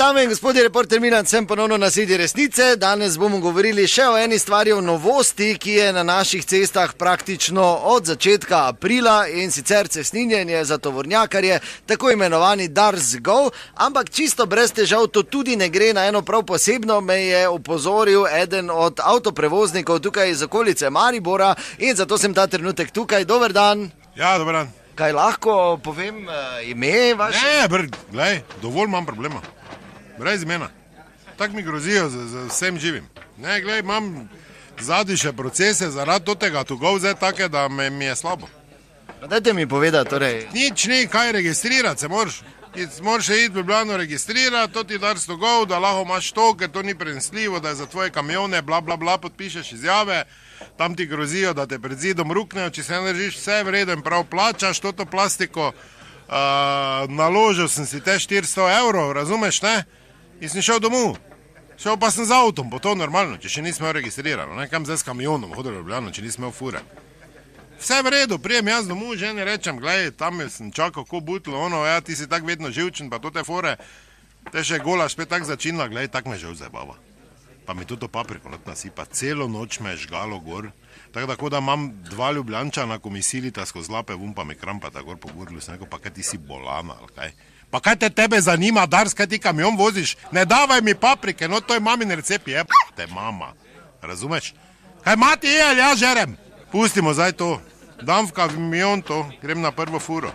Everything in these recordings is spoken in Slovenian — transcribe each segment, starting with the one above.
Dame in gospodje, reporter Milan, sem ponovno na sedi resnice. Danes bomo govorili še o eni stvari, o novosti, ki je na naših cestah praktično od začetka aprila, in sicer cestninjenje za tovornjakarje, tako imenovani DARS Go, ampak čisto brez težav to tudi ne gre. Na eno prav posebno me je opozoril eden od avtoprevoznikov tukaj iz okolice Maribora in zato sem ta trenutek tukaj. Dober dan. Ja, dober dan. Kaj lahko povem ime vaše? Ne, glej, dovolj imam problema. Brez imena. Tako mi grozijo z vsem živim. Ne, glej, imam zadnji še procese zaradi tega tugov zdaj take, da mi je slabo. Dajte mi povedati, torej. Nič ni, kaj registrirati se moraš. Moraš iti v Ljubljano registrirati, to ti DARS tugov, da lahko imaš to, ker to ni prenesljivo, da je za tvoje kamione, bla, bla, bla, podpišeš izjave, tam ti grozijo, da te pred zidom ruknejo, če se ne držiš, vse vreden, prav plačaš to plastiko, naložil sem si te 400 evrov, razumeš, ne? In sem šel domov. Šel pa sem z avtom, bo to normalno, če še nisem registrirano, ne? Kam zdaj s kamionom hodil v Ljubljano, če nisem fure. Vse v redu, prijem jaz domov, ženi rečem, gledaj, tam sem čakal ko butlo, ja, ti si tak vedno živčen, pa to te fore, te še gola spet tak začinila, gledaj, tak me že vzebava. Pa mi tudi papriko not nasipa, celo noč me je žgalo gor, tako da imam 2 Ljubljančana, ko mi silita skozi lape vun, pa me krampata gor po grlu, sem rekel, pa kaj ti si bolana, ali kaj? Pa kaj te tebe zanima, DARS, kaj ti kamion voziš? Ne davaj mi paprike, no to je mamin recept, te mama, razumeš? Kaj mati je, ali ja žerem? Pustimo zdaj to, dam v kamion to, grem na prvo furo.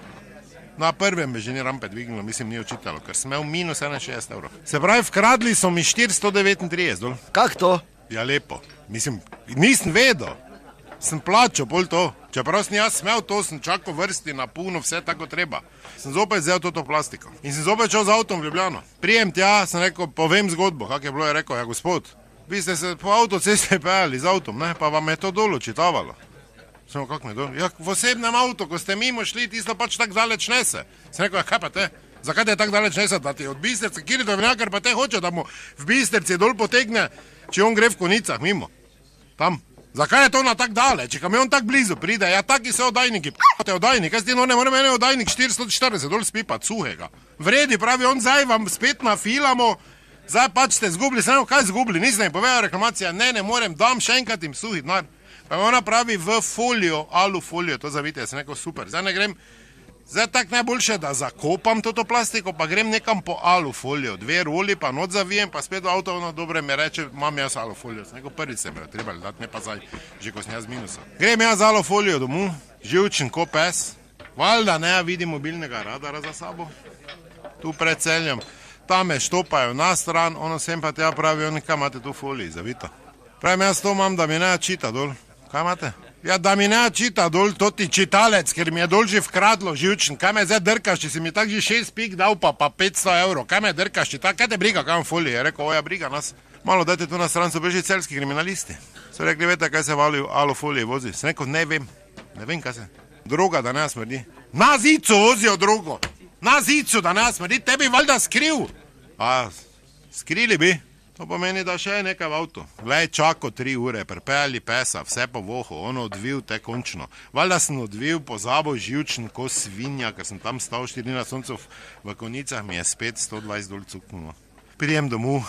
Na prvem me že ni rampe dvignilo, mislim, ni očitalo, ker sem imel minus 61 evrov. Se pravi, vkradli so mi 439 dol. Kak to? Ja, lepo. Mislim, nisem vedel. Sem plačal pol to. Čeprav sem jaz smel to, sem čakal vrsti na puno, vse tako treba. Sem zopet vzel to plastiko. In sem zopet šel z avtom v Ljubljano. Prijem tja, sem rekel, povem zgodbo, kak je bilo, je rekel, ja gospod, vi ste se po avtoceste pejali z avtom, ne, pa vam je to dol očitavalo. Sem rekel, kak me dol? Ja, v osebnem avtu, ko ste mimo šli, tisto pač tak daleč nese. Sem rekel, ja, kaj pa te? Zakaj te tak daleč nese, da ti od Bistrca, kjer je tovornjakar pa te hoče, da mu v Bistrci dol potegne, če on gre v konicah mimo. Tam. Zakaj je to na tak daleč? Če kamion tak blizu pride, ja, taki so oddajniki, te oddajnik, jaz ti no ne morem ene oddajnik 440 dol spipat, suhega. Vredi, pravi, on zdaj vam spet nafilamo, zdaj pač ste zgubili, sem rekel, kaj zgubili, nisem jim povedal reklamacija, ne morem, dam še enkrat jim suhi denar. Pa ona pravi v folijo, alu folijo, to zavite, sem rekel, super, zdaj ne grem, zdaj tak najboljše, da zakopam to plastiko, pa grem nekam po alu folijo, 2 roli, pa not zavijem, pa spet v avto, no dobre, me reče, imam jaz alu folijo, sem rekel, prvič se mi jo trebali dati, ne pa zdaj, že ko sem jaz minusa. Grem jaz alu folijo domov, živčen ko pes, valjda ne vidim mobilnega radara za sabo, tu pred Celjem, tam me štopajo na stran, ono sem pa tja pravijo, nekaj imate tu foliji, zavito. Pravim, jaz to imam, da mi ne čita dol, kaj imate? Ja, da mi ne čita dol, to ti čitalec, ker mi je dol že vkradlo živčen, kaj me zdaj drkaš, če si mi tak že 6 pik dal pa 500 evrov, kaj me drkaš, kaj te briga, kaj imam folije, je rekel, oja, briga nas, malo dajte tu na stran, so beži celjski kriminalisti, so rekli, vete, kaj se valijo, alo folije vozi, sem rekel, ne vem, kaj se, droga, da ne smrdi, na zicu vozijo drogo, na zicu, da ne smrdi, tebi valjda skriv, a, skrili bi. To pomeni, da še je nekaj v avtu. Glej, čako 3 ure, prepeli pesa, vse po vohu, ono odvil te končno. Valjda sem odvil, pozabil živčen ko svinja, ker sem tam stal 4 dni na soncu v konicah, mi je spet 120 dol cuknulo. Prijem domov,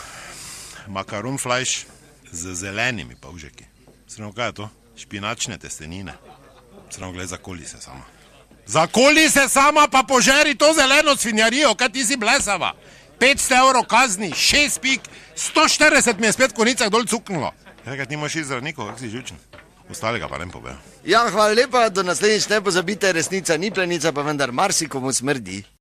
makaron flajš z zelenimi pavžeki. Sremo, kaj je to? Špinačne testenine. Sremo, gled, zakoli se sama. Zakoli se sama, pa požeri to zeleno svinjarijo, kaj ti si blesava? 500 evrov kazni, 6 pik, 140 mi je spet v konicah dol cuknulo. Rekaj, ti imaš zdravnikov, kak si živčen? Ostalega pa ne povejo. Ja, hvala lepa, do naslednjič ne pozabite, resnica ni plenica, pa vendar marsikomu smrdi.